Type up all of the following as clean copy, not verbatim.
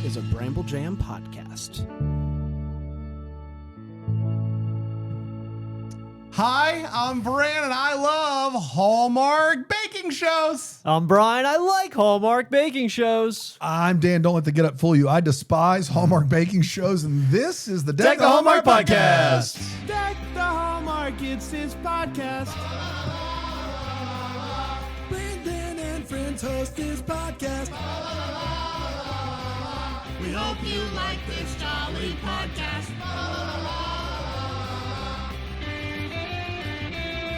is a Bramble Jam podcast. Hi, I'm Reanne, and I love Hallmark baking shows. I'm Brian. I like Hallmark baking shows. I'm Dan. Don't let the get up fool you. I despise Hallmark baking shows, and this is the Deck the Hallmark podcast. Deck the Hallmark, it's his podcast. Brandon and friends host this podcast. We hope you like this jolly podcast.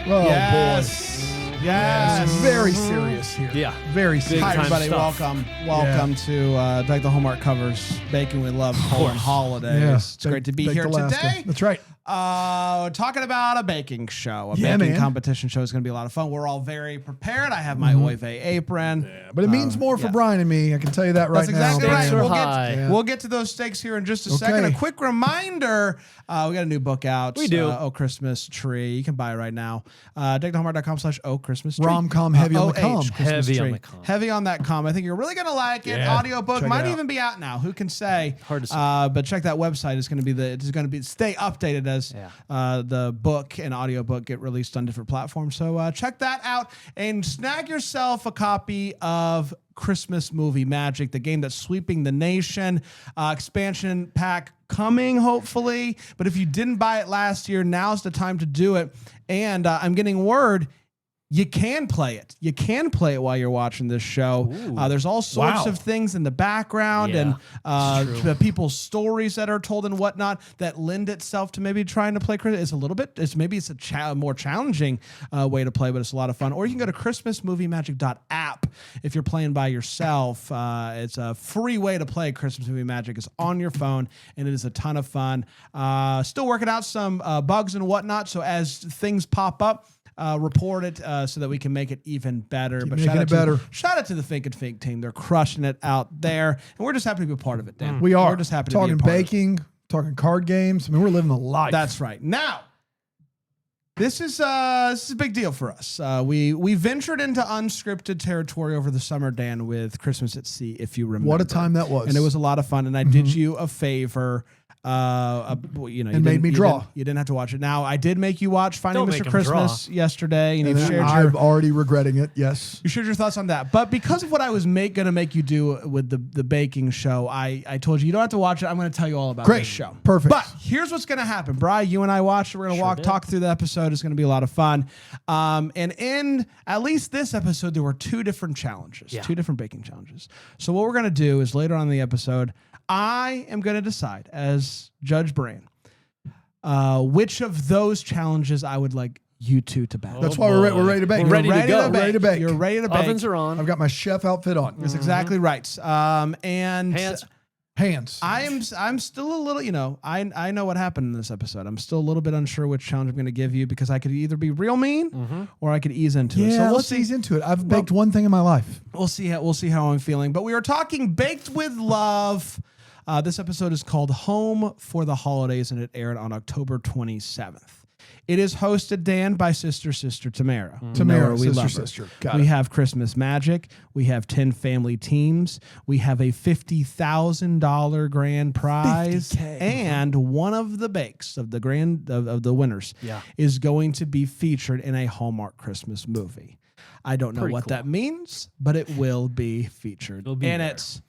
Oh, Yes. boy. Yes. It's very serious here. Yeah. Very Big serious. Hi, time everybody. stuff. Welcome to Deck the Hallmark covers Baking with Love colon holidays. Yeah. It's great to be Baked here Alaska. today. That's right. Talking about a baking show. A Yeah, baking man. competition show is going to be a lot of fun. We're all very prepared. I have my Oy Vey apron. But it means more for yeah. Brian and me. I can tell you that right That's exactly now. right. Stakes are We'll high. get, we'll get to those stakes here in just a second. A quick reminder, we got a new book out. We do. Oh Christmas Tree. You can buy it right now. Deckthehallmark.com/Oh Christmas Tree. Rom-com heavy on the OH, com. Christmas Heavy on Tree. the com. Heavy on that com. I think you're really going to like it. Yeah. Audiobook Check it might out. even be out now. Who can say? Hard to say. But check that website. It's going to be stay updated as the book and audiobook get released on different platforms. So check that out and snag yourself a copy of Christmas Movie Magic, the game that's sweeping the nation. Expansion pack coming, hopefully. But if you didn't buy it last year, now's the time to do it. And I'm getting word you can play it. You can play it while you're watching this show. There's all sorts of things in the background and the people's stories that are told and whatnot that lend itself to maybe trying to play Christmas. It's a little bit, it's a more challenging way to play, but it's a lot of fun. Or you can go to christmasmoviemagic.app if you're playing by yourself. It's a free way to play Christmas Movie Magic. It's on your phone, and it is a ton of fun. Still working out some bugs and whatnot, so as things pop up, report it so that we can make it even better. Keep making it better. Shout out to the Think and Fake team. They're crushing it out there. And we're just happy to be a part of it, Dan. We are. We're just happy to talking be a part baking, talking card games. I mean, we're living the life. of it. That's right. Now, this is a big deal for us. We ventured into unscripted territory over the summer, Dan, with Christmas at Sea, if you remember. What a time that was. And it was a lot of fun. And I did you a favor. You made me draw. You didn't have to watch it. Now I did make you watch Finding Don't Mr. make him Christmas yesterday, and And you then shared I'm your already regretting it. Yes. you shared your thoughts on that. But because of what I was going to make you do with the baking show, I told you don't have to watch it. I'm going to tell you all about Great. this show. Perfect. But here's what's going to happen. Bri, you and I watched it. We're going to talk through the episode. It's going to be a lot of fun. And in at least this episode, there were two different challenges, two different baking challenges. So what we're going to do is later on in the episode, I am going to decide as Judge Brain which of those challenges I would like you two to battle. That's why we're ready to bake. We're ready to go. Ready to bake. You're ready to bake. Ovens are on. I've got my chef outfit on. That's exactly right. And Hands. I'm still a little, I know what happened in this episode. I'm still a little bit unsure which challenge I'm going to give you because I could either be real mean or I could ease into it. Yeah, So we'll let's see. ease into it. I've baked one thing in my life. We'll see how I'm feeling. But we are talking Baked with Love. This episode is called Home for the Holidays, and it aired on October 27th. It is hosted, Dan, by Sister Tamera. Tamera, we love her. sister. Got We it. have Christmas Magic. We have 10 family teams. We have a $50,000 grand prize. 50K. And one of the bakes of the winners is going to be featured in a Hallmark Christmas movie. I don't know what that means, but it will be featured. It'll be and there. it's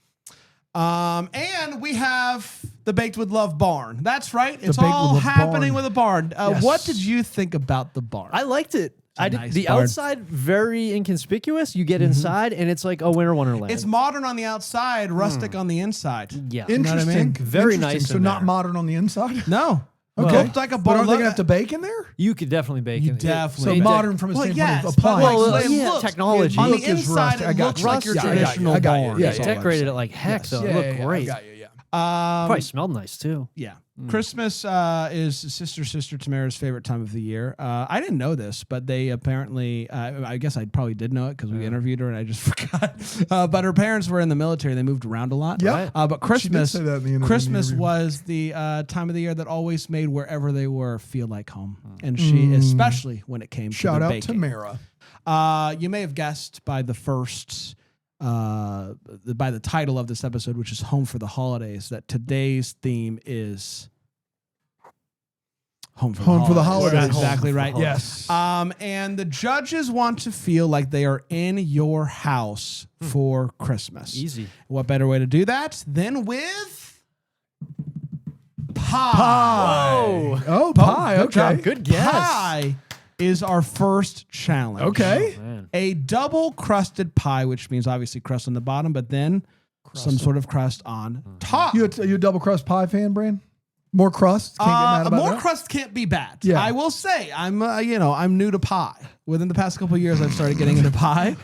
and we have the Baked with Love barn. That's right. It's Baked with all Love happening barn. with a barn. Yes. What did you think about the barn? I liked it. I did. nice The barn. outside very inconspicuous. You get inside and it's like a winter wonderland. It's modern on the outside, rustic on the inside. yeah. know what I Interesting. mean? Very Interesting. nice So in not there. modern on the inside. No. Okay. Looked like a But barn. aren't they going to have to bake in there? You could definitely bake You it. definitely. So They modern from a Well, standpoint yes, of but appliance. Well, it yeah, looks- technology. On the Look is inside, rustic. I it got looks you. like your Yeah, I got you. traditional I got you. barn. Yeah, Yeah, That's all I'm decorated saying. it like heck, though. Yeah, It looked yeah, great. I got you, yeah. Probably smelled nice too. Yeah. Christmas is Sister Tamera's favorite time of the year. I didn't know this, but they apparently, I guess I probably did know it because we interviewed her and I just forgot. But her parents were in the military. They moved around a lot. Yep. But Christmas, say that in the Christmas interview. was the time of the year that always made wherever they were feel like home. And she, especially when it came Shout to the out baking. Tamera. You may have guessed by the first by the title of this episode, which is Home for the Holidays, that today's theme is Home for the Holidays. That's exactly right. Yes. And the judges want to feel like they are in your house for Christmas. Easy. What better way to do that than with pie? Whoa. Oh, pie. Good Okay. job. Good guess. Pie is our first challenge. Okay. Oh, man. A double crusted pie, which means obviously crust on the bottom, but then some sort of crust on top. You a double crust pie fan, Bran? More crust? Can't get mad about More that? crust can't be bad. Yeah. I will say I'm new to pie. Within the past couple of years, I've started getting into pie.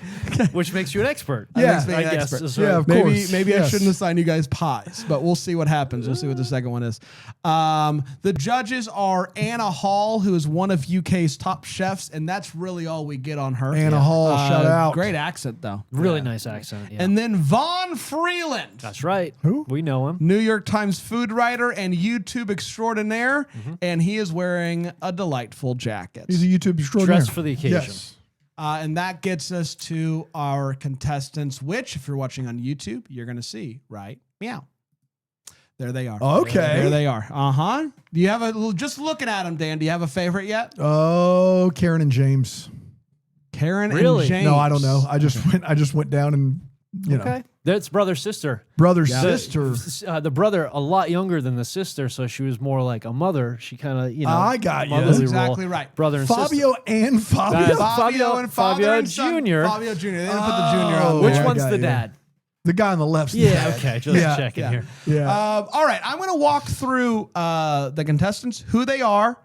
Which makes you an expert. Yeah. Makes me I an guess. expert. Is Yeah, right. of Maybe course. maybe I Yes. shouldn't assign you guys pies, but we'll see what happens. We'll see what the second one is. The judges are Anna Hall, who is one of UK's top chefs, and that's really all we get on her. Anna Hall, shout out. Great accent, though. Really nice accent. Yeah. And then Vaughn Freeland. That's right. Who? We know him. New York Times food writer and YouTube extraordinaire, and he is wearing a delightful jacket. He's a YouTube extraordinaire. Dressed for the occasion. Yes. And that gets us to our contestants, which, if you're watching on YouTube, you're going to see, right? Meow. There they are. Okay. There they are. Do you have a little, just looking at them, Dan, do you have a favorite yet? Oh, Karen and James. Karen Really? and James. No, I don't know. I just went down and Okay. That's brother sister. brother The- sister. the brother a lot younger than the sister, so she was more like a mother. She kind of I got you. motherly That's role. exactly right. Brother and Fabio sister. and Fabio. That's- Fabio and father Fabio and son. Jr.. Fabio Jr. They didn't put the junior on Oh, there. Which I one's got the you. dad? The guy on the left. Yeah. Okay. Just Yeah, checking yeah. here. Yeah. All right, I'm going to walk through the contestants, who they are,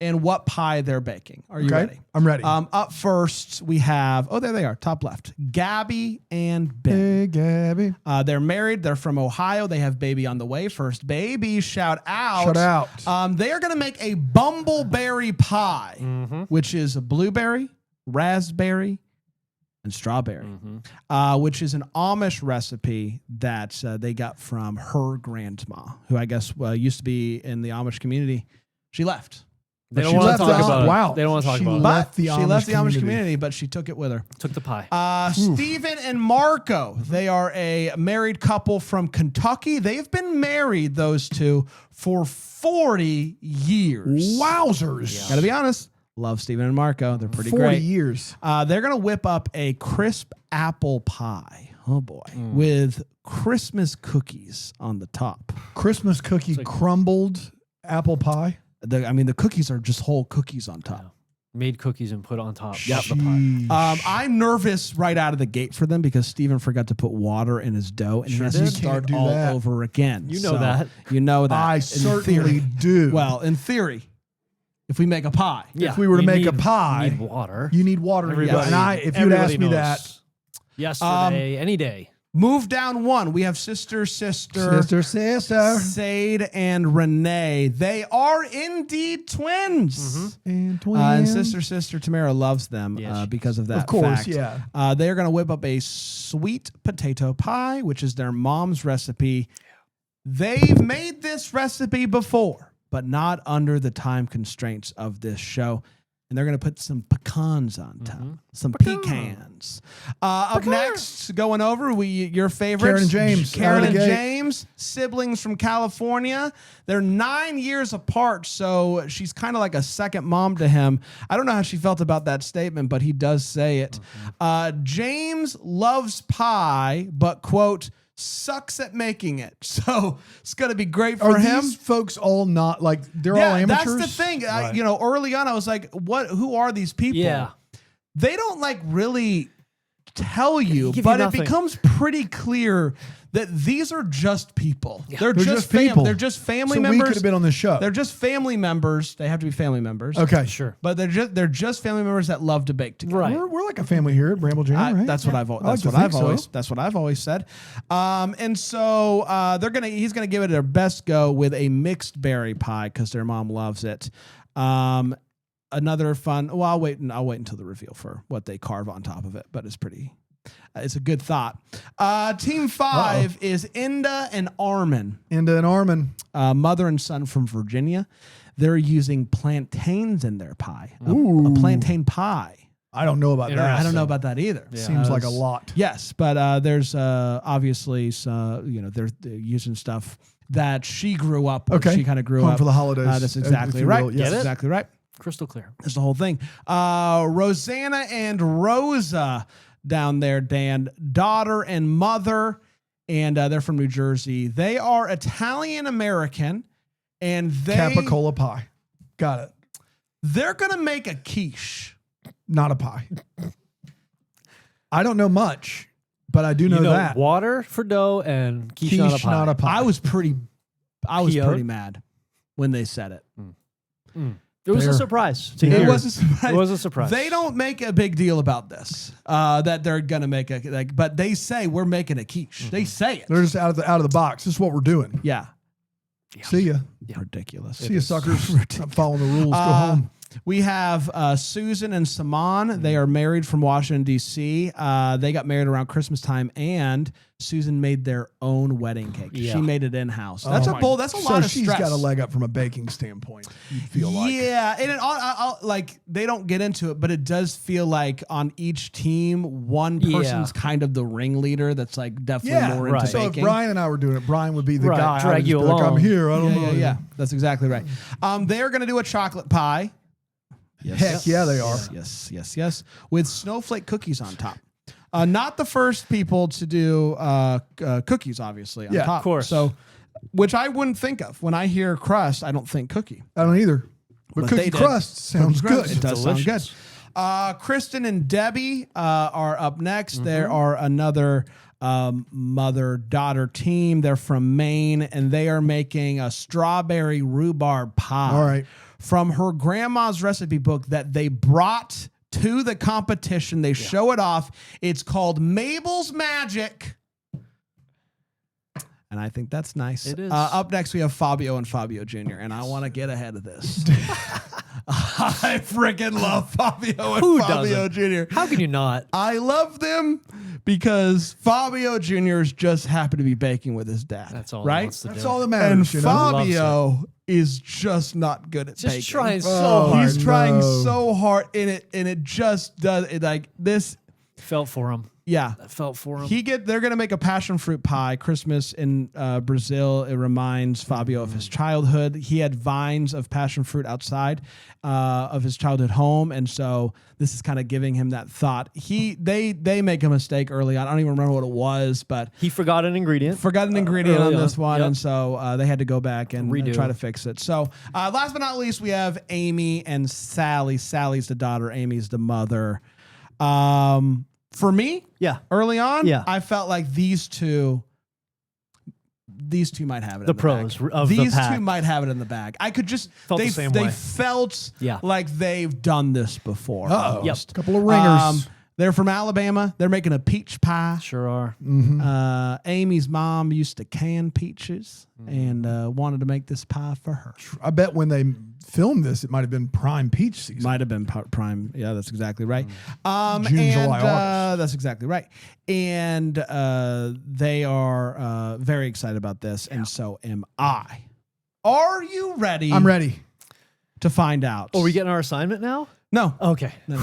and what pie they're baking. Are you ready? I'm ready. Up first, we have, there they are, top left, Gabby and Ben. Hey, Gabby. They're married. They're from Ohio. They have baby on the way. First baby, shout out. Shout out. They are going to make a bumbleberry pie, which is a blueberry, raspberry, and strawberry, which is an Amish recipe that they got from her grandma, who I guess used to be in the Amish community. She left. They But don't she want left to talk the- about it. wow. They don't want to talk She about it. left the She Amish left the Amish community. community, but she took it with her. Took the pie. Stephen and Marco, they are a married couple from Kentucky. They've been married, those two, for 40 years. Wowzers. Gotta be honest, love Stephen and Marco. They're pretty 40 great. years. They're gonna whip up a crisp apple pie. Oh boy, with Christmas cookies on the top. Christmas cookie crumbled apple pie. The cookies are just whole cookies on top. Made cookies and put on top of the pie. Sheesh. I'm nervous right out of the gate for them because Steven forgot to put water in his dough and he has to did. start Can't do all that. over again. You know that. You know that. I in certainly theory. do. Well, in theory, if we make a pie. Yeah, we were to you make a need- pie, you need water. you need water. in your Everybody, diet. And if you'd asked me that, yesterday, any day. Move down one. We have sister. sister. Sade and Renee. They are indeed twins. And And sister Tamera loves them Yeah, because of that Of course, fact. yeah. They are going to whip up a sweet potato pie, which is their mom's recipe. They've made this recipe before, but not under the time constraints of this show. And they're going to put some pecans on top, some pecans. Up next, going over, your favorites. Karen and James. Karen Out of and the gate. James, siblings from California. They're 9 years apart, so she's kind of like a second mom to him. I don't know how she felt about that statement, but he does say it. James loves pie, but, quote, sucks at making it. So it's going to be great for Are him. these folks all not like they're all amateurs? That's the thing. Early on, I was like, who are these people? Yeah. They don't like really tell you, Give you but it nothing. becomes pretty clear that these are just people. They're just people. They're just family So we members. could have been on this show. They're just family members. They have to be family members. Okay, Sure. But they're just family members that love to bake together. Right. We're like a family here at Bramble Jam, right? That's what I've I like to think so. that's what I've always said. And so he's gonna give it their best go with a mixed berry pie because their mom loves it. Another fun. Well, I'll wait until the reveal for what they carve on top of it. But it's pretty. It's a good thought. Team 5 is Inda and Armon, Inda and Armon. mother and son from Virginia. They're using plantains in their pie. A Ooh. plantain pie. I don't know about that. I don't know about that either. Yeah. Seems like a lot. Yes, but there's obviously they're using stuff that she grew up with. Okay. She kind of grew Home up for the holidays, That's if exactly you right. will. Yes, Get it? exactly right. Crystal clear. That's the whole thing. Rosanna and Rosa down there, Dan, daughter and mother, and they're from New Jersey. They are Italian American, and Capicola pie. Got it. they're gonna make a quiche. Not a pie. I don't know much, but I do know, that. Water for dough and quiche, Quiche, not a pie. I was pretty Pio? mad when they said it. It was a Fair. surprise. To It hear. was a surprise. It was a surprise. They don't make a big deal about this. That they're gonna make but they say we're making a quiche. They say it. They're just out of the box. This is what we're doing. Yeah. See ya. Ridiculous. See ya, suckers. Not following the rules. Go home. We have Susan and Saman. They are married from Washington, D.C. They got married around Christmas time, and Susan made their own wedding cake. Yeah. She made it in-house. That's a lot of So she's stress. got a leg up from a baking standpoint, you feel like. Yeah, and like they don't get into it, but it does feel like on each team, one person's kind of the ringleader that's like definitely more into So if baking. Brian and I were doing it, Brian would be the Right, guy. drag I would you just be like, along. I'm here. I don't know. Yeah, that's exactly right. They're going to do a chocolate pie. Yes. Heck yeah, they are. Yes. With snowflake cookies on top. Not the first people to do cookies, obviously, on Yeah, top. of course. So, which I wouldn't think of. When I hear crust, I don't think cookie. I don't either. But But they cookie did. crust sounds Cookie good. crust, it does Delicious. sound good. Kristen and Debby are up next. There are another mother-daughter team. They're from Maine, and they are making a strawberry rhubarb pie. All right. From her grandma's recipe book that they brought to the competition. They show it off. It's called Mabel's Magic. And I think that's nice. It is. Up next, we have Fabio and Fabio Jr., and I want to get ahead of this. I freaking love Fabio and Who Fabio doesn't? Jr. How can you not? I love them because Fabio Jr. is just happy to be baking with his dad. That's all. He right? wants to That's do. all that And matters, you know? Fabio is just not good at baking. Just trying so Oh, hard. He's trying no. so hard in it, and it just does it like this. Felt for him. Yeah. I felt for him. They're gonna make a passion fruit pie. Christmas in Brazil. It reminds Fabio of his childhood. He had vines of passion fruit outside of his childhood home, and so this is kind of giving him that thought. They make a mistake early on. I don't even remember what it was, but He forgot an ingredient. forgot an ingredient early on on. this one, Yep. and so they had to go back and Redo. try to fix it. So last but not least, we have Amy and Sally. Sally's the daughter. Amy's the mother. For me, Yeah. early on, Yeah. I felt like these two might have it. The in the pros bag. of the these pack. two might have it in the bag. I could just Felt the they same they way. felt Yeah. like they've done this before. Uh-oh. almost. Yep. Couple of ringers. They're from Alabama. They're making a peach pie. Sure are. Amy's mom used to can peaches Mm. and wanted to make this pie for her. I bet when they filmed this, it might have been prime peach season. Might have been prime. Yeah, that's exactly right. Mm. June, and, July, August. That's exactly right. And they are very excited about this, and so am I. Are you ready? I'm ready. to find out. Oh, are we getting our assignment now? No. Okay. No.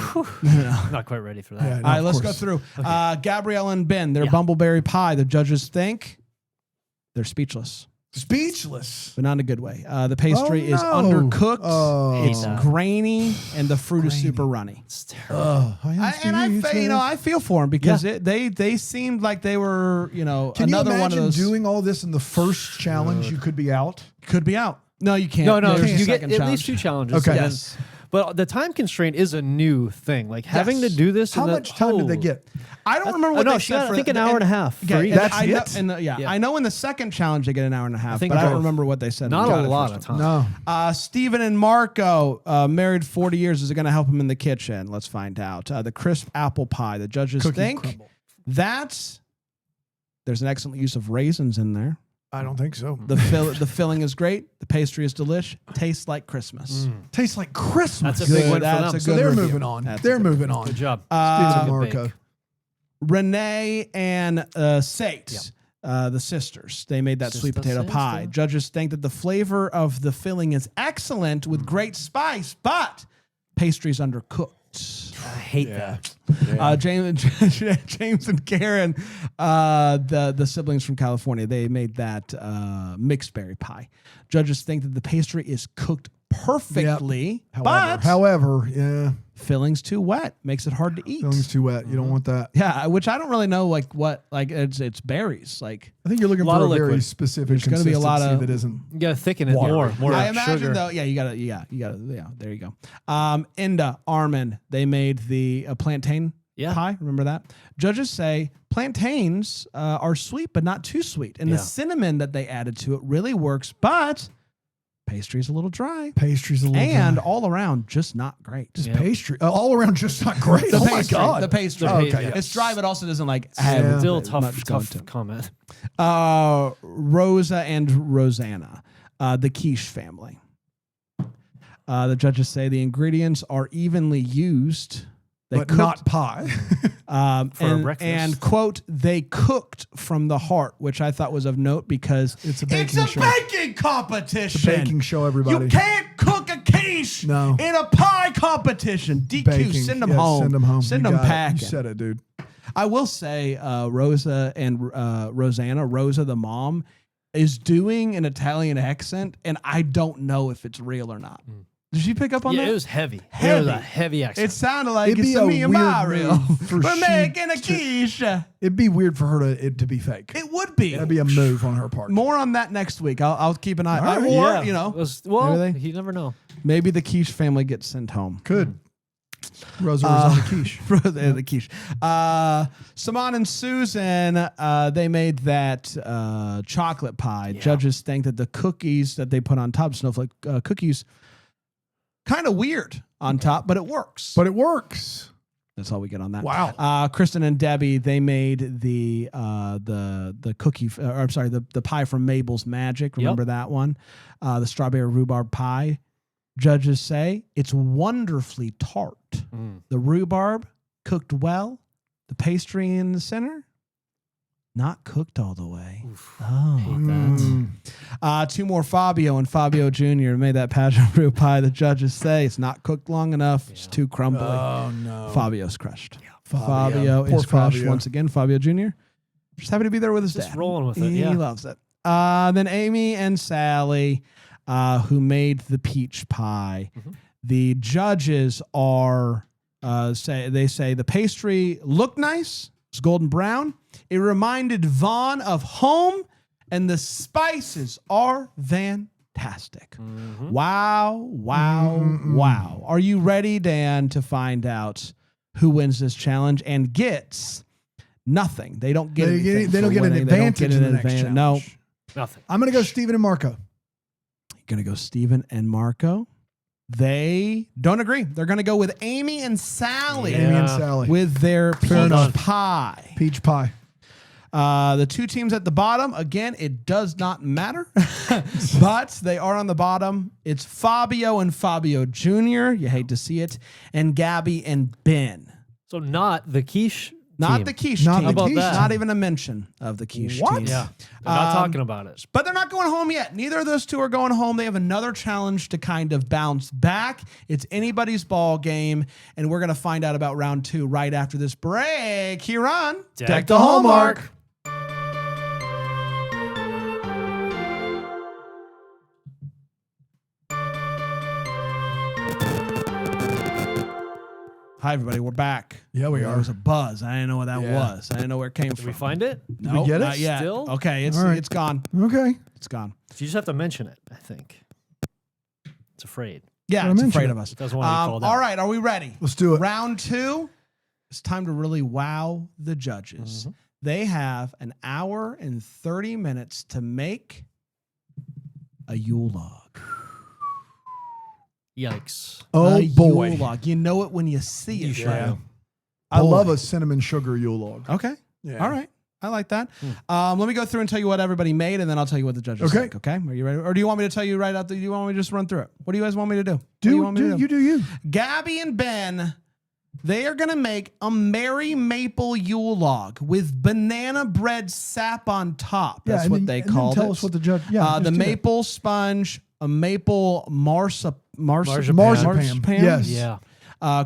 Not quite ready for that. Yeah, All right, of let's course. go through. Gabriella and Ben, their Yeah. bumbleberry pie. The judges think they're speechless, Speechless. but not in a good way. The pastry Oh, is no. undercooked. Oh. It's Hate that. grainy, and the fruit is super runny. It's terrible. I feel for them because they seemed like they were, Can you another imagine one of those doing all this in the first challenge? You could be out. could be out. No, you can't. No, There's a you get second at challenge. least 2 challenges. Okay. and then- Yes. But the time constraint is a new thing. Like having to do this. How in the much time did they get? I don't remember what no, they she said got, for I think, the- an hour and a half. For Okay, each. That's I know, it? yeah, I know in the second challenge they get an hour and a half, think but I don't both. remember what they said. Not when we a got it lot first of one. time. No. Stephen and Marco, married 40 years. Is it going to help them in the kitchen? Let's find out. The crisp apple pie. The judges Cookie think crumble. that's there's an excellent use of raisins in there. I don't think so. The filling is great. The pastry is delish. Tastes like Christmas. Tastes like Christmas. That's a big win for That's them. a So good they're review. moving on. That's a They're good moving on. Good job. Stephen and Good Marco. bake. Renee and Sate, the sisters, they made that sweet potato pie. Judges think that the flavor of the filling is excellent with great spice, but pastry's undercooked. I hate that. James and Karen, the siblings from California, they made that mixed berry pie. Judges think that the pastry is cooked perfectly, However, yeah, filling's too wet, makes it hard to eat. filling's too wet. You don't want that. Yeah, which I don't really know it's berries. Like I think you're looking Lot for of a very liquid. specific There's gonna be a lot consistency of- that isn't. You gotta thicken it Water. more. I imagine sugar. though, you gotta, there you go. Inda, Armon, they made the plantain pie. Remember that? Judges say plantains are sweet, but not too sweet. And the cinnamon that they added to it really works, but pastry's a little dry. Pastry's a little And dry. all around, just not great. Just pastry. All around just not great. The Oh pastry, my God. The pastry. Okay, yeah. It's dry, but also doesn't have Yeah. Still much going tough to it. comment. Rosa and Rosanna, the quiche family. The judges say the ingredients are evenly used. They but not pie. and, breakfast. and quote, they cooked from the heart, which I thought was of note because It's a baking show. baking competition. It's a baking show, everybody. You can't cook a quiche in a pie competition. DQ, Baking. send them Yes, home. Send them home. Send You them got it. packing. You said it, dude. I will say, Rosa and Rosanna, Rosa the mom, is doing an Italian accent, and I don't know if it's real or not. Did you pick up on that? It was heavy. It Heavy. was a heavy accent. It sounded like It'd it's be a me and weird Mario. move for We're she making a to- quiche. It'd be weird for her to be fake. It would be. That'd be a move on her part. More on that next week. I'll keep an eye. All right. Or, Yeah. you know, Well, maybe you never know. maybe the quiche family gets sent home. Could. Rosa was on the quiche. The quiche. Saman and Susan, they made that chocolate pie. Yeah. Judges think that the cookies that they put on top, snowflake cookies, kind of weird on top, but it works. But it works. That's all we get on that. Wow. Kristen and Debby, they made the cookie, or I'm sorry, the pie from Mabel's Magic. Remember that one? The strawberry rhubarb pie. Judges say it's wonderfully tart. The rhubarb cooked well. The pastry in the center, not cooked all the way. Hate that. Two more, Fabio and Fabio Jr. made that passion fruit pie. The judges say it's not cooked long enough. It's too crumbly. Oh, no. Fabio's crushed. Fabio. Fabio Poor is crushed Fabio. once again. Fabio Jr. Just happy to be there with his Just dad. rolling with it, He yeah. loves it. Then Amy and Sally, who made the peach pie. The judges are say the pastry looked nice. It's golden brown. It reminded Vaughn of home, and the spices are fantastic. Wow, wow. Are you ready, Dan, to find out who wins this challenge and gets nothing? They don't get anything. They don't for get an winning. They don't advantage get in an the next advantage. challenge. No. Nothing. I'm going to go Stephen and Marco. Going to go Steven and Marco. They don't agree. They're going to go with Amy and Sally. Amy and Sally. With their peach enough. pie. Peach pie. The two teams at the bottom, again, it does not matter, but they are on the bottom. It's Fabio and Fabio Jr. You hate to see it. And Gabby and Ben. So not the quiche Not team. the quiche Not team. the How about quiche that? Not even a mention of the quiche What? team. Yeah. They're not talking about it. But they're not going home yet. Neither of those two are going home. They have another challenge to kind of bounce back. It's anybody's ball game, and we're going to find out about round 2 right after this break here on Deck the Hallmark. Hi, everybody. We're back. Yeah, we There are. was a buzz. I didn't know what that Yeah. was. I didn't know where it came Did from. we find it? No, we get it? not yet. Still? Okay, it's All right. it's gone. Okay. It's gone. You just have to mention it, I think. It's afraid. Yeah, Gotta it's mention afraid it. of us. It doesn't want to be called out. All right, are we ready? Let's do it. Round 2. It's time to really wow the judges. They have an hour and 30 minutes to make a Yule log. Yikes. Oh, A boy. Yule log. You know it when you see it. You should. right? I Boy. love a cinnamon sugar Yule log. Okay. Yeah. All right. I like that. Let me go through and tell you what everybody made, and then I'll tell you what the judges Okay. think. Okay. Are you ready? Or do you want me to tell you right out? Do you want me to just run through it? What do you guys want me to do? What do you want me to do? You do you. Gabby and Ben, they are going to make a Merry Maple Yule log with banana bread sap on top. That's and what then- they and then called it. Tell us what the judge. Yeah. The just do that. maple sponge, a maple marzipan. Marzipan. Yes. Yeah.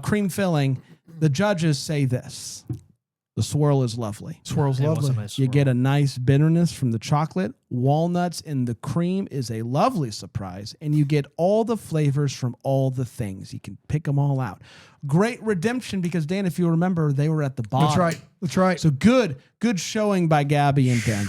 cream filling. The judges say this. The swirl is lovely. Swirl's It was lovely. a nice You swirl. get a nice bitterness from the chocolate. Walnuts in the cream is a lovely surprise. And you get all the flavors from all the things. You can pick them all out. Great redemption because, Dan, if you remember, they were at the bottom. That's right. That's right. So good showing by Gabby and Ben.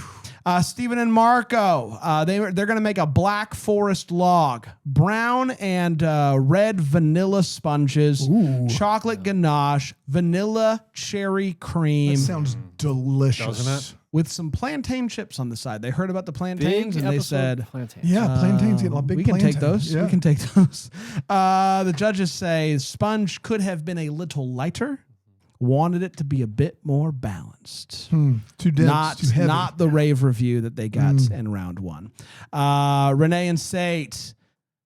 Stephen and Marco, they're going to make a Black Forest log, brown and red vanilla sponges, chocolate ganache, vanilla cherry cream. That sounds delicious. Doesn't it? With some plantain chips on the side. They heard about the plantains and they said, Yeah, plantains. A big we can plantain. take those. Yeah. We can take those. The judges say sponge could have been a little lighter. Wanted it to be a bit more balanced. Too dense, too heavy. Not the rave review that they got in round one. Renee and Sade,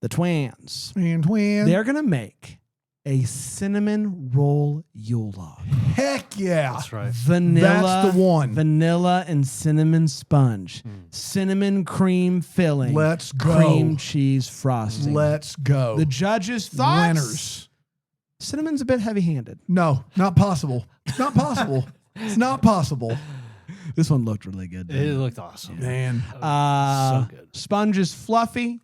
the twins, And twin. they're going to make a cinnamon roll Yule log. Heck yeah. That's right. Vanilla. That's the one. Vanilla and cinnamon sponge. Cinnamon cream filling. Let's go. Cream cheese frosting. Let's go. The judges thought Winners. cinnamon's a bit heavy-handed. No, not possible. Not possible. It's not possible. This one looked really good. It looked awesome. Man. So good. Sponge is fluffy,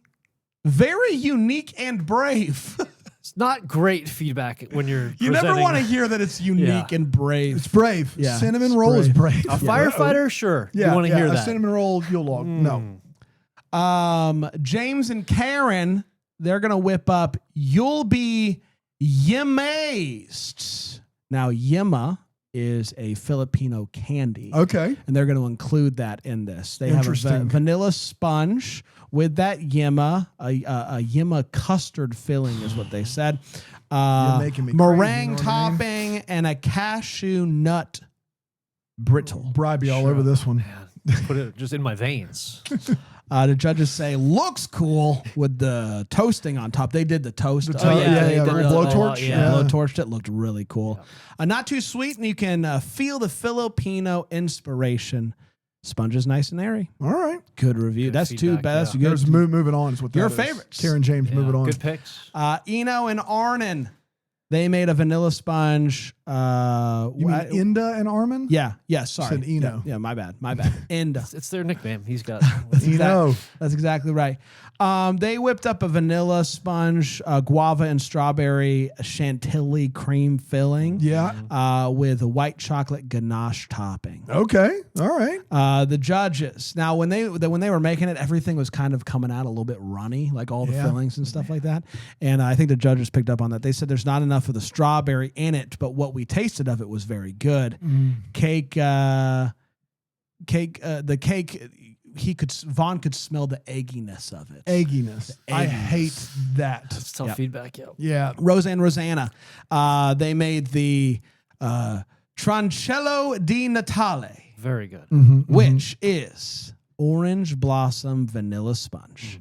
very unique and brave. It's not great feedback when you're You never presenting- want to hear that it's unique and brave. It's brave. Yeah, Cinnamon it's roll is brave. A firefighter, sure. Yeah, you want to hear a that. cinnamon roll Yule log. No. James and Karen, they're going to whip up You'll Be Yamazed. Now, Yema is a Filipino candy. Okay. And they're going to include that in this. They have a Interesting. vanilla sponge with that Yema, a Yema custard filling is what they said. You're making me crazy, Meringue you know what I mean? topping and a cashew nut brittle. Bribe you all over this one. Put it just in my veins. The judges say looks cool with the toasting on top. They did the toast. The toast, yeah, they yeah, did the the blowtorch, Yeah, yeah. blowtorched it. Looked really cool. Not too sweet, and you can feel the Filipino inspiration. Sponge is nice and airy. All right. Good review. That's too feedback, bad. That's yeah. good. There's moving on is what that Your is. favorites. Karen James moving on. Good picks. Eno and Arnon, they made a vanilla sponge. You mean Inda and Armon? Yeah. Sorry. said Eno. Yeah, my bad. Inda. It's their nickname. He's got. Eno. That's exactly right. They whipped up a vanilla sponge, guava and strawberry chantilly cream filling. Yeah. With a white chocolate ganache topping. Okay. All right. The judges. Now, when they were making it, everything was kind of coming out a little bit runny, like all the fillings and stuff like that. And I think the judges picked up on that. They said there's not enough of the strawberry in it, but what we tasted of it was very good. The cake. Vaughn could smell the egginess of it. Egginess. I hate that. It's tough Yep. feedback. Yeah. Yeah. Rosa and Rosanna, they made the Trancello di Natale, Very good. which is orange blossom vanilla sponge,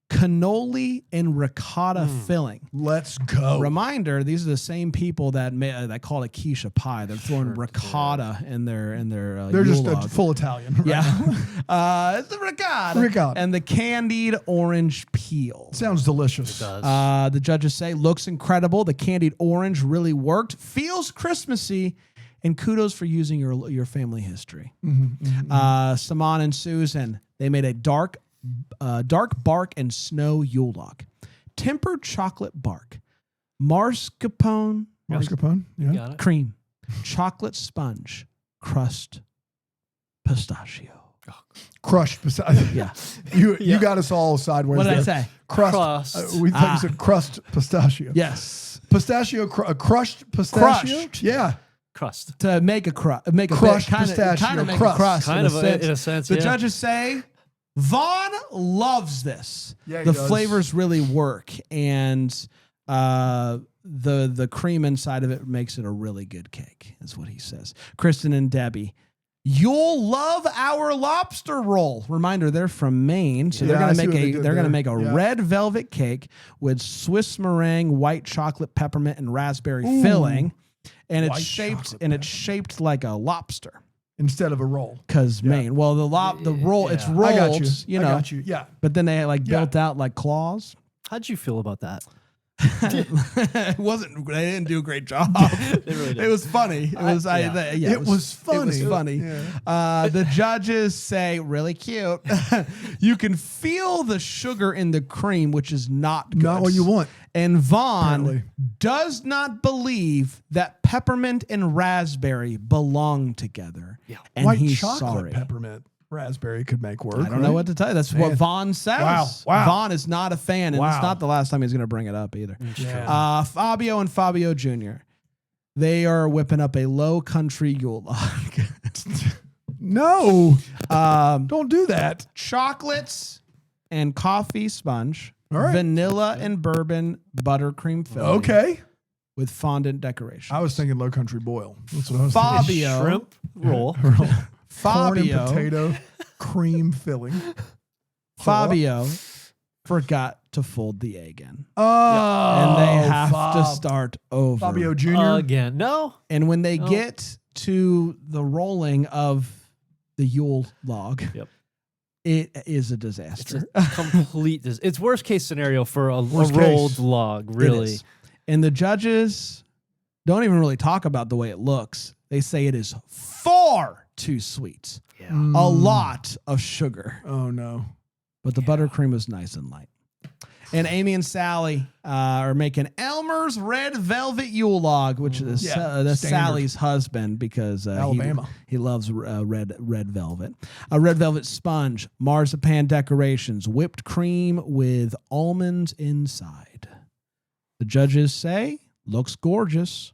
cannoli and ricotta filling. Let's go. Reminder: these are the same people that call it quiche pie. They're throwing ricotta in their. They're just Yule log. full Italian. Right? Yeah, it's the ricotta. Ricotta. And the candied orange peel. Sounds delicious. The judges say looks incredible. The candied orange really worked. Feels Christmassy, and kudos for using your family history. Saman and Susan, they made a dark bark and snow Yule log, tempered chocolate bark, mascarpone, Mascarpone. Yeah. Got it. cream, chocolate sponge, crust, pistachio. Crushed. Yeah. You got us all sideways. What did I there. say? Crust. Crust. We thought you said crust pistachio. Yes. Pistachio. Crushed pistachio. Crushed. Yeah. Crust. To make a crust, Crushed pistachio make crust. a crust. Kind of in a sense. The yeah. judges say Vaughn loves this. Yeah, he the does. flavors really work, and the cream inside of it makes it a really good cake. Is what he says. Kristen and Debby, you'll love our lobster roll. Reminder, they're from Maine, so Yeah, I see they're what they gonna did there. make a Yeah. red velvet cake with Swiss meringue, white chocolate, peppermint, and raspberry filling, and White it's shaped like a lobster. Instead of a roll. Because Maine. Well, the roll, it's Yeah. rolled, I got you. you know. I got you. Yeah. But then they built out like claws. How'd you feel about that? It wasn't. They didn't do a great job. They really did. It was funny. It was. It was funny. It was funny. Yeah. The judges say, really cute. You can feel the sugar in the cream, which is not good. Not what you want. And Vaughn Apparently. does not believe that peppermint and raspberry belong together. Yeah. And White he's chocolate sorry. peppermint raspberry could make work. I don't know what to tell you. That's what Vaughn says. Wow. Vaughn is not a fan, and Wow. it's not the last time he's going to bring it up either. Yeah. Fabio and Fabio Jr., they are whipping up a low country Yule log. No. Don't do that. Chocolates and coffee sponge, All right. vanilla and bourbon buttercream filling. Okay. With fondant decoration. I was thinking low country boil. That's what I was Fabio. Shrimp roll. thinking. Corn and Fabio. potato cream filling. Fabio forgot to fold the egg in. Oh. And they have to start over. Fabio Jr. Again. No. And when they get to the rolling of the Yule log, Yep. it is a It's disaster. a complete. It's worst case scenario for a Worst rolled case. log. It Really. is. And the judges don't even really talk about the way it looks. They say it is far too sweet. Yeah. A lot of sugar. Oh, no. But the buttercream is nice and light. And Amy and Sally are making Elmer's Red Velvet Yule Log, which is Yeah, that's standard. Sally's husband because Alabama. he loves red velvet. A red velvet sponge, marzipan decorations, whipped cream with almonds inside. The judges say looks gorgeous,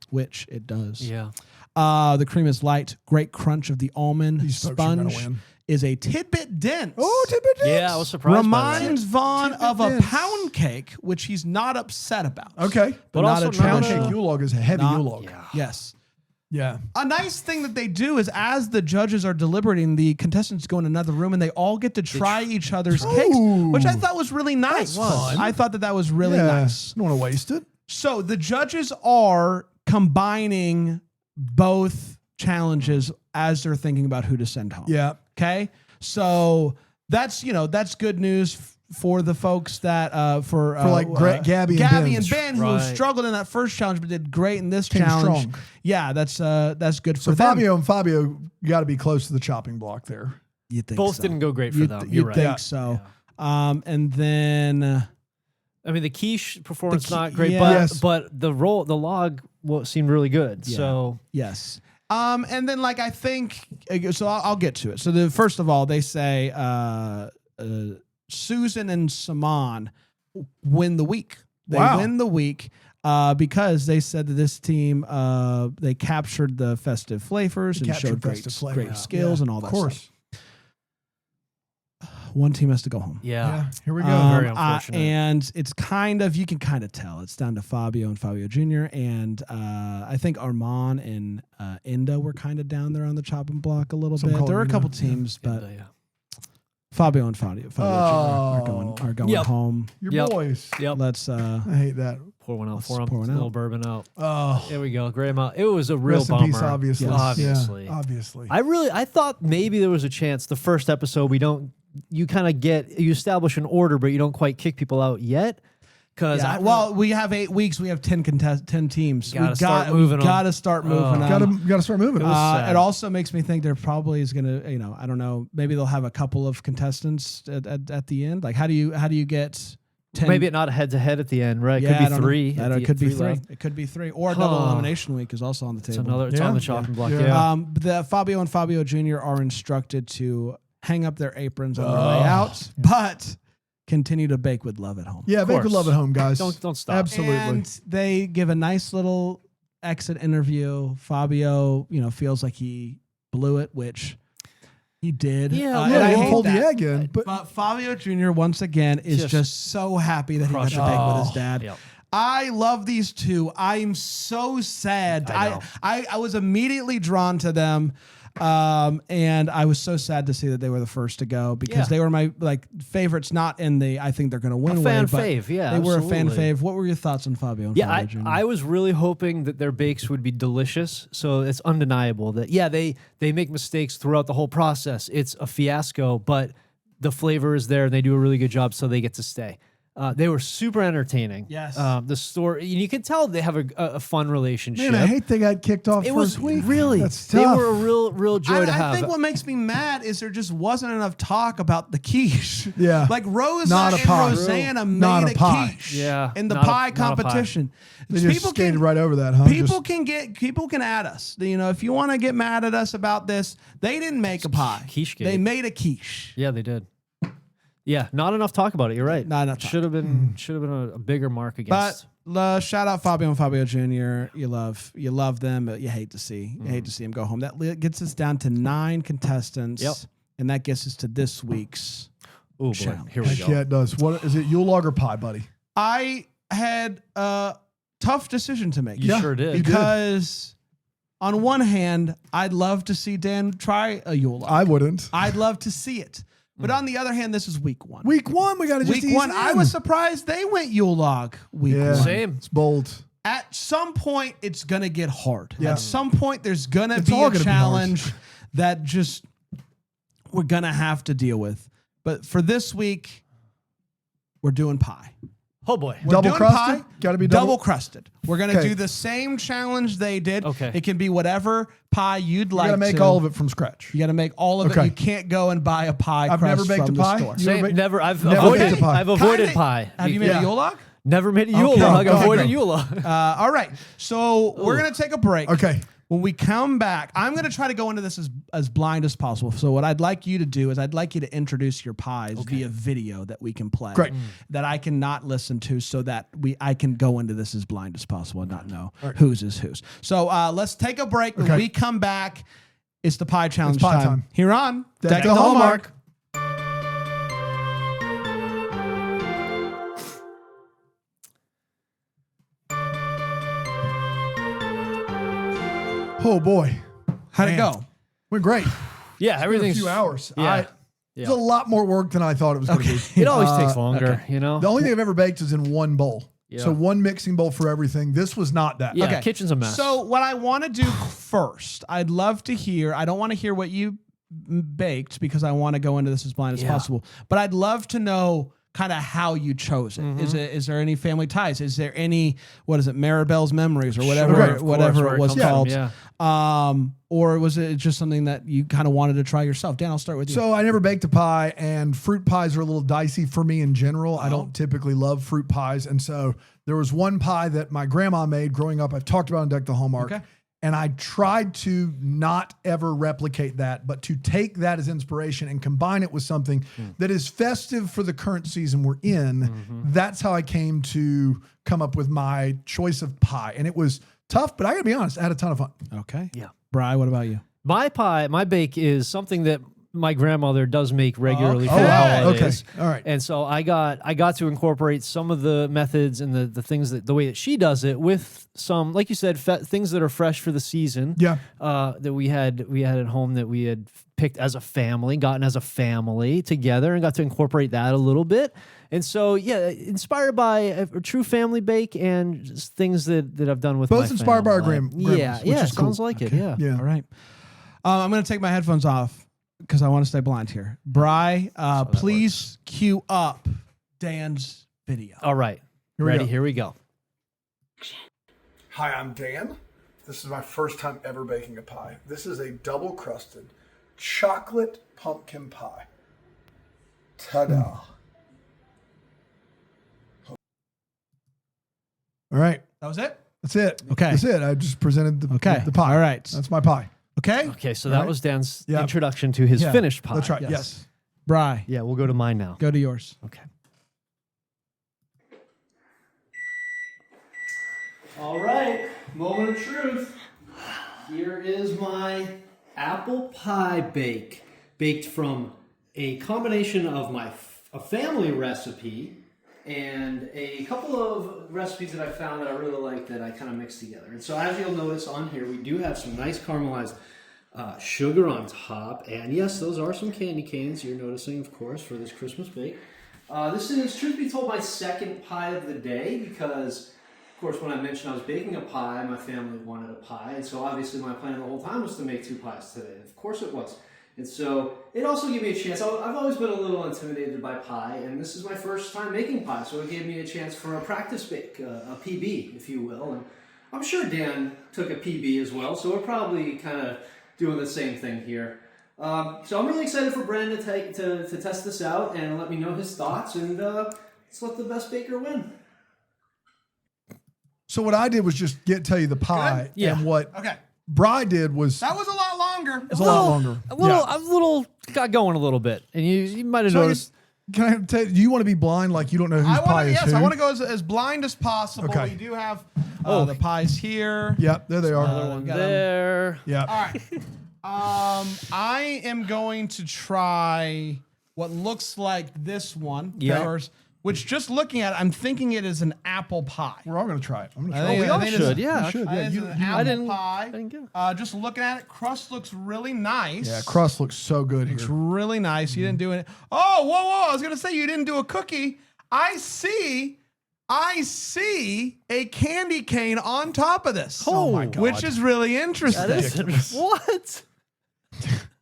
which it does. Yeah. The cream is light, great crunch of the almond. These folks are gonna Sponge win. is a tidbit dense. Oh, tidbit dents. Yeah, I was surprised by that. Reminds Vaughn Tidbit of a dense. pound cake, which he's not upset about. Okay. But also not a not Pound traditional. cake Yule log is a heavy Not- Yule log. Yeah. Yes. Yeah. A nice thing that they do is as the judges are deliberating, the contestants go in another room and they all get to try each other's cakes, Ooh. which I thought was really nice. That's fun. I thought that was really Yeah. nice. Don't want to waste it. So the judges are combining both challenges as they're thinking about who to send home. Yeah. Okay. So that's good news for the folks that for Gabby and and Ben. Ben who Right. struggled in that first challenge but did great in this Came challenge. strong. Yeah, that's good So for them. Fabio and Fabio, you got to be close to the chopping block there. You think Both so. didn't go great for You them. th- You're you right. think Yeah. so? And then I mean, the quiche performance The qui- not great, yeah. but Yes. but the log seemed really good. Yeah. So yes. And then I think so. I'll get to it. So first of all, they say Susan and Saman win the week. They Wow. win the week because they said that this team they captured the festive flavors and captured showed festive flavor. great skills Yeah, and all that Of course. stuff. One team has to go home. yeah. Here we go. Very unfortunate. And it's you can kind of tell it's down to Fabio and Fabio Jr. And I think Armon and Inda were kind of down there on the chopping block a little Some bit. call There were a Inda, couple yeah. teams, but Yeah. Fabio and Fabio Jr. are going Yep. home. Your Yep. boys. Yep. Let's I hate that. Pour one out Let's for him. pour one A little out. bourbon out. Oh. There we go. Great amount. It was a real Rest in bummer. peace, obviously. Yes. Obviously. Yeah, obviously. I thought maybe there was a chance the first episode you kind of you establish an order, but you don't quite kick people out yet. Because we have 8 weeks. We have 10 teams. Gotta start moving 'em. Gotta start moving. Oh. Gotta start moving. It also makes me think there probably is gonna, I don't know. Maybe they'll have a couple of contestants at the end. Like, how do you get 10? maybe not a head to head at the end, right? It I could be don't know. three. It could be three. left. It could be three. Or a double elimination week is also on the table. It's on the chopping block. Yeah. Yeah. The Fabio and Fabio Jr. are instructed to hang up their aprons on their way out, but continue to bake with love at home. Yeah, bake with course. love at home, guys. Don't stop. Absolutely. And they give a nice little exit interview. Fabio, feels like he blew it, which he did. Yeah, and well, I he hate pulled the that. egg in, but Fabio Jr. once again is just so happy that he got to bake with his dad. Yep. I love these two. I'm so sad. I know. I was immediately drawn to them. And I was so sad to see that they were the first to go because they were my favorites, not in the I think they're going to win A way, fan but fave, yeah, they were a fan absolutely. fave. What were your thoughts on Fabio and Yeah, Fabio Jr.? I was really hoping that their bakes would be delicious. So it's undeniable that they make mistakes throughout the whole process. It's a fiasco, but the flavor is there and they do a really good job, so they get to stay. They were super entertaining. Yes. The story, you can tell they have a fun relationship. Man, I hate they got kicked off it first was week. really. That's They tough. were a real joy to have. I think what makes me mad is there just wasn't enough talk about the quiche. Yeah. Like Rosa Not a and pie. Rosanna Not made a a pie. quiche Yeah, in the not a- pie not a pie. competition. They just skated right over that, huh? People can add us. You know, if you want to get mad at us about this, they didn't make a pie. Quiche gate. They made a quiche. Yeah, they did. Yeah, not enough talk about it. You're right. Not enough talk. Should have been a bigger mark against. But shout out Fabio and Fabio Jr. You love them, but you hate to see them go home. That gets us down to 9 contestants. Yep. And that gets us to this week's Oh boy, challenge. here we Heck go. yeah, it does. What is it? Yule log or pie, buddy? I had a tough decision to make. You sure did. Because on one hand, I'd love to see Dan try a Yule log. I wouldn't. I'd love to see it. But on the other hand, this is week 1. Week 1, we got to just Week 1, I was surprised they went Yule log week 1. Same. It's bold. At some point, it's going to get hard. Yeah. At some point, there's going to It's be all a gonna be challenge that just we're going to have to deal with. But for this week, we're doing pie. Oh boy. We're Double doing crusted? pie, Gotta be double double- crusted. We're going to Okay. do the same challenge they did. Okay. It can be whatever pie you'd You like got to make to. all of it from scratch. You got to make all of Okay. it. You can't go and buy a pie I've crust never baked from a the pie. store. You Same. ever Never. I've Never avoided. baked a pie. I've avoided Kinda- pie. Have you made Yeah. a Yule log? Never made a Yule Okay. log. Go ahead, Avoided go. Yule log. All right. So we're going to take a break. Okay. When we come back, I'm going to try to go into this as blind as possible. So what I'd like you to do is I'd like you to introduce your pies via video that we can play. Great. That I cannot listen to so that I can go into this as blind as possible and not know whose is whose. So let's take a break. When we come back, it's the pie challenge pie time. Here on Deck the Hallmark. Oh boy, How'd it Man. go? went great. Yeah, Been a everything's. few hours. Yeah. It's a lot more work than I thought it was going to be. It always takes longer, you know. The only thing I've ever baked is in one bowl. Yeah. So one mixing bowl for everything. This was not that. Yeah, Okay. kitchen's a mess. So what I want to do first, I'd love to hear. I don't want to hear what you baked because I want to go into this as blind as Yeah. possible. But I'd love to know kind of how you chose it. Is there any family ties? Is there any Maribel's Memories or whatever Sure, of whatever where it it was comes from, called? yeah. Or was it just something that you kind of wanted to try yourself? Dan, I'll start with you. So I never baked a pie, and fruit pies are a little dicey for me in general. I don't typically love fruit pies. And so there was one pie that my grandma made growing up. I've talked about on Deck the Hallmark. Okay. And I tried to not ever replicate that, but to take that as inspiration and combine it with something that is festive for the current season we're in. That's how I came to come up with my choice of pie. And it was tough, but I gotta be honest, I had a ton of fun. Okay. Yeah. Bri, what about you? My bake is something that my grandmother does make regularly. Okay. For Oh, the wow. holidays. Okay. All right. And so I got to incorporate some of the methods and the things that the way that she does it with some, like you said, things that are fresh for the season. Yeah. That we had at home that we had picked as a family, gotten as a family together, and got to incorporate that a little bit. And so, yeah, inspired by a true family bake and just things that I've done with Both my inspired by our family. grandmas, Yeah, which yeah, is cool. sounds like it. Yeah. Yeah. All right. I'm going to take my headphones off because I want to stay blind here. Bri, please cue up Dan's video. All right. Here we Ready? go. Here we go. Hi, I'm Dan. This is my first time ever baking a pie. This is a double crusted chocolate pumpkin pie. Ta-da. All right. That was it? That's it. Okay. That's it. I just presented the pie. All right. That's my pie. Okay. Okay, so that Right. was Dan's Yeah. introduction to his Yeah, finished pie. That's right. Yes. Bri, Yeah, we'll go to mine now. go to yours. Okay. All right, moment of truth. Here is my apple pie bake, baked from a combination of a family recipe and a couple of recipes that I found that I really like that I kind of mixed together. And so as you'll notice on here, we do have some nice caramelized sugar on top. And yes, those are some candy canes you're noticing, of course, for this Christmas bake. This is, truth be told, my second pie of the day because, of course, when I mentioned I was baking a pie, my family wanted a pie. And so obviously my plan the whole time was to make 2 pies today. Of course it was. And so it also gave me a chance. I've always been a little intimidated by pie, and this is my first time making pie, so it gave me a chance for a practice bake, a PB, if you will. And I'm sure Dan took a PB as well, so we're probably kind of doing the same thing here. So I'm really excited for Brandon to test this out and let me know his thoughts, and let's let the best baker win. So what I did was just tell you the pie, and what Bri did was That was a lot longer. a lot longer. A little got going a little bit, and you might have So noticed. can I tell you, do you want to be blind like you don't know whose pie is who? I want to go as blind as possible. Okay. We do have the pies here. Yep, there they are. One there. Yeah. All right. I am going to try what looks like this one first, which just looking at it, I'm thinking it is an apple pie. We're all going to try it. I'm going to I try think- it. We all think should. it's- Yeah. You should. I Yeah, think you, it's an apple didn't- pie. I didn't get it. Just looking at it, crust looks really nice. yeah, crust looks so good It's here. really nice. You didn't do it. Oh, whoa! I was gonna say you didn't do a cookie. I see a candy cane on top of this. Oh my God. Which is really interesting. That is what?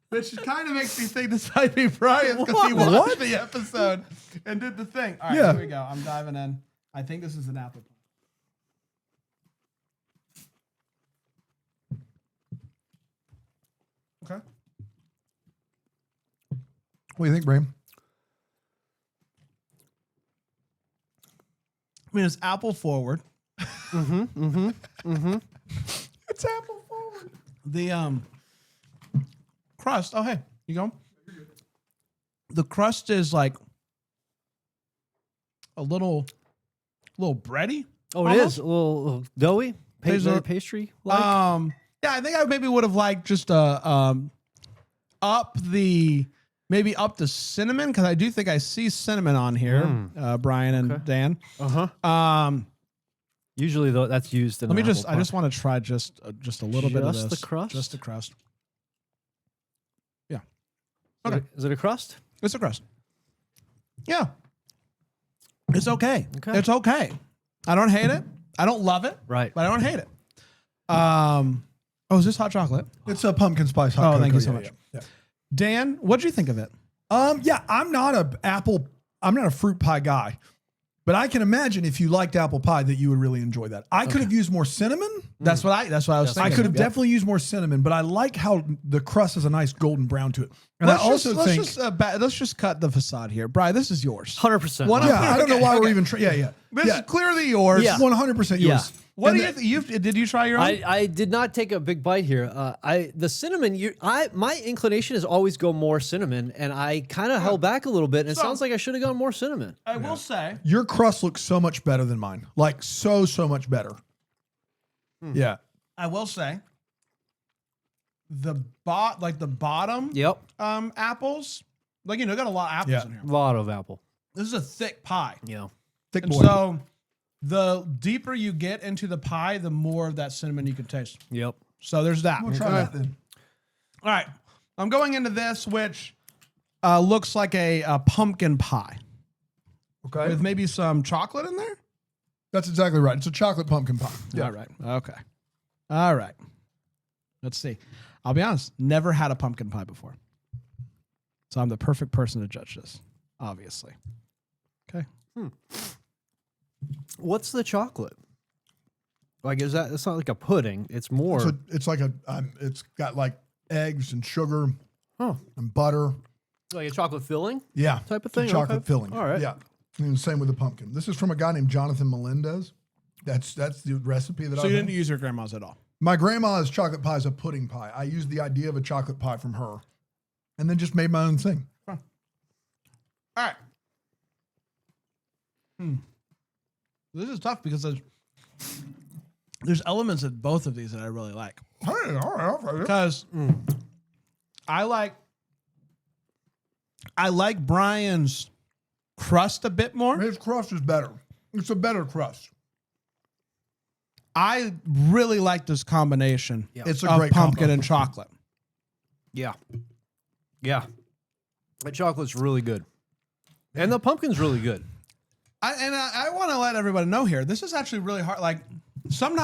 Which kind of makes me think this might be Brian because he watched the episode and did the thing. All right, Yeah. here we go. I'm diving in. I think this is an apple pie. Okay. What do you think, Bram? I mean, it's apple forward. It's apple forward. The crust. Oh, hey, you go. The crust is like a little bready. Oh, it is a little doughy, There's a- pastry. Yeah, I think I maybe would have liked just up the cinnamon because I do think I see cinnamon on here, Brian and Dan. Usually, though, that's used in. Let me an just. apple I pie. just want to try just a little bit of Just this. the crust? Just the crust. Yeah, Is it a crust? it's a crust. Yeah, it's okay. Okay. It's okay. I don't hate it. I don't love it. Right. But I don't hate it. Oh, is this hot chocolate? It's a pumpkin spice hot Oh, cocoa. thank you so Yeah, much. yeah, Dan, what'd you think of it? yeah. I'm not a fruit pie guy, but I can imagine if you liked apple pie that you would really enjoy that. I could have used more cinnamon. That's what I was I thinking. could have definitely used more cinnamon, but I like how the crust has a nice golden brown to it. And I also think, let's just cut the facade here. Brian, this is yours. 100%. yeah, I don't know why we're okay. even, This yeah, is clearly yours. Yeah. 100% yours. Yeah. What And do you think? Did you try your own? I did not take a big bite here. The cinnamon. My inclination is always go more cinnamon, and I kind of held back a little bit. And it sounds like I should have gone more cinnamon. I will say. Your crust looks so much better than mine. Like so much better. Yeah. I will say. The bottom. Yep. Apples. Got a lot of apples Yeah. in here. A lot of apple. This is a thick pie. Yeah. Thick And boy. so the deeper you get into the pie, the more of that cinnamon you can taste. Yep. So there's that. We'll try that then. All right. I'm going into this, which looks like a pumpkin pie Okay. with maybe some chocolate in there. That's exactly right. It's a chocolate pumpkin pie. All right. Okay. All right. Let's see. I'll be honest, never had a pumpkin pie before. So I'm the perfect person to judge this, obviously. Okay. What's the chocolate? Like, is that? It's not like a pudding. It's more. So it's like it's got like eggs and sugar Oh, and butter. like a chocolate filling. Yeah. Type of It's a thing? chocolate Okay. filling. All right. Yeah. And same with the pumpkin. This is from a guy named Jonathan Melendez. That's the recipe that So I you didn't use your grandma's at all? My grandma's chocolate pie is a pudding pie. I used the idea of a chocolate pie from her and then just made my own thing. All right. This is tough because there's elements of both of these that I really like. Hey, all right, I'll try it. Because I like Brian's crust a bit more. His crust is better. It's a better crust. I really like this combination It's a of great pumpkin combo. and chocolate. Yeah. Yeah. The chocolate's really good, and the pumpkin's really good. I want to let everybody know here. This is actually really hard. Like,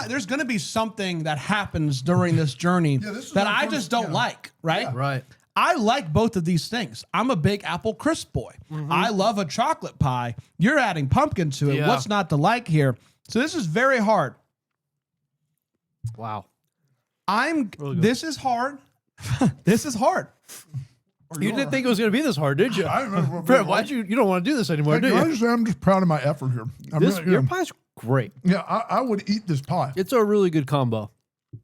there's going to be something that happens during this journey this is that our I first- just don't yeah. like. Right. Right. I like both of these things. I'm a big apple crisp boy. I love a chocolate pie. You're adding pumpkin to it. Yeah. What's not to like here? So this is very hard. Wow. This is hard. This is hard. You didn't think it was going to be this hard, did you? I don't know. Fred, you don't want to do this anymore, do I you? just, I'm just proud of my effort here. Your pie's great. Yeah, I would eat this pie. It's a really good combo.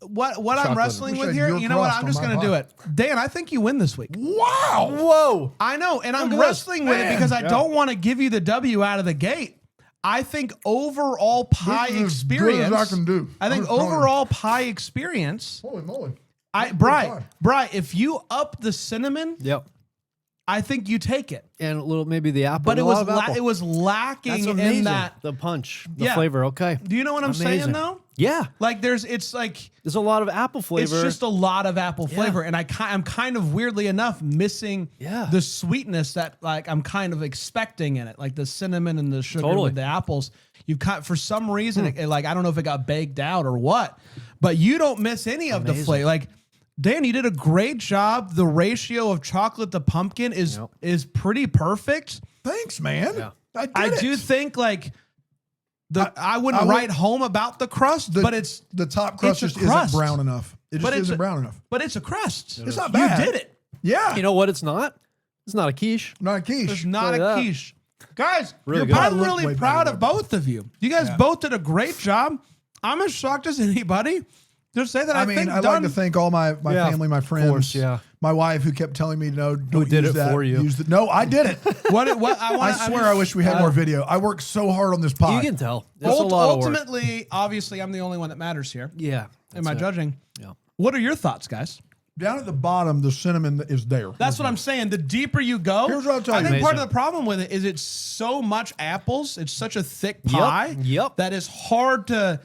What I'm wrestling Wish with I had here, your you know what? crust I'm on just my going to do pie. it. Dan, I think you win this week. Wow. Whoa. I know, and I'm at wrestling this. with it because I don't want to give you the W out of the gate. I think overall pie This is as experience. good as I can do. I think I'm just telling you. overall pie experience. Holy moly. Bri, if you up the cinnamon, Yep. I think you take it. And a little, maybe the apple. But a it lot was of apple. it was lacking That's amazing. in that. The punch, the Yeah. flavor. Okay. Do you know what I'm saying Amazing. though? Yeah. Like it's like There's a lot of apple flavor. it's just a lot of apple flavor, and I'm kind of weirdly enough missing the sweetness that like I'm kind of expecting in it, like the cinnamon and the sugar with the apples. You've got for some reason, like I don't know if it got baked out or what, but you don't miss any of the flavor. Like Dan, you did a great job. The ratio of chocolate to pumpkin is pretty perfect. Thanks, man. Yeah. I do think like I wouldn't write home about the crust, but it's the top crust it's a just isn't crust. brown enough. It just isn't brown enough. But it's a crust. It's not bad. You did it. Yeah. You know what? It's not. It's not a quiche. Not a quiche. It's not Look a at that. quiche. Guys, Really good. I'm Look really way proud better of both of you. You guys both did a great job. I'm as shocked as anybody. Just say that I mean, I like to thank all my family, my friends, course, yeah. my wife who kept telling me, no, don't did use it that. for you. Use no, I did it. I swear I wish we had more video. I worked so hard on this pie. You can tell. It's a lot of work. Ultimately, obviously, I'm the only one that matters here. Yeah. Am I judging? Yeah. What are your thoughts, guys? Down at the bottom, the cinnamon is there. That's what I'm saying. The deeper you go, Here's what I'll tell I you. think part of Amazing. the problem with it is it's so much apples. It's such a thick pie that is hard to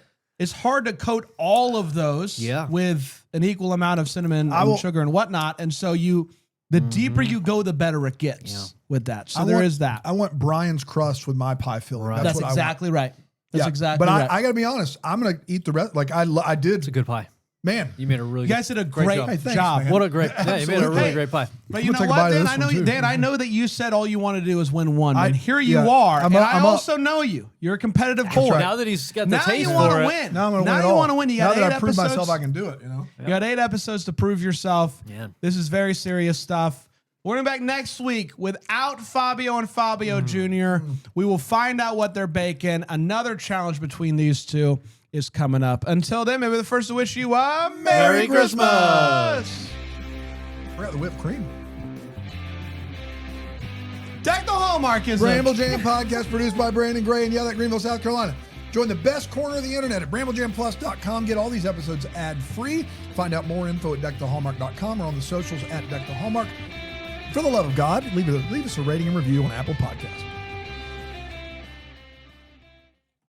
coat all of those with an equal amount of cinnamon and sugar and whatnot. And so the deeper you go, the better it gets with that. So there is that. I want Brian's crust with my pie filling. Right. That's what exactly right. That's Yeah. exactly But right. I got to be honest. I'm going to eat the rest. Like I did. It's a good pie. Man, You made a really you guys did a great job. Hey, thanks, job. man. What a great. Yeah, you made a Absolutely. really great pie. But you I'm know gonna take a what, bite of Dan? this I know, one, too. Dan. I know that you said all you want to do is win one, I- and here you yeah, are. I'm And up- I I'm up. also know you. You're a competitive boy. right. Now that he's got the Now taste you want for to it. win. now I'm going to now win it you all. want to win. You now got that 8 I proved episodes. myself, I can do it. You know. You got 8 episodes to prove yourself. Yeah. This is very serious stuff. We're going to be back next week without Fabio and Fabio Jr. We will find out what they're baking. Another challenge between these two is coming up. Until then, maybe the first to wish you a Merry Christmas. Forgot the whipped cream. Deck the Hallmark is Bramble Jam podcast produced by Brandon Gray and Yell Greenville, South Carolina. Join the best corner of the internet at bramblejamplus.com. Get all these episodes ad-free. Find out more info at deckthehallmark.com or on the socials at deckthehallmark. For the love of God, leave us a rating and review on Apple Podcasts.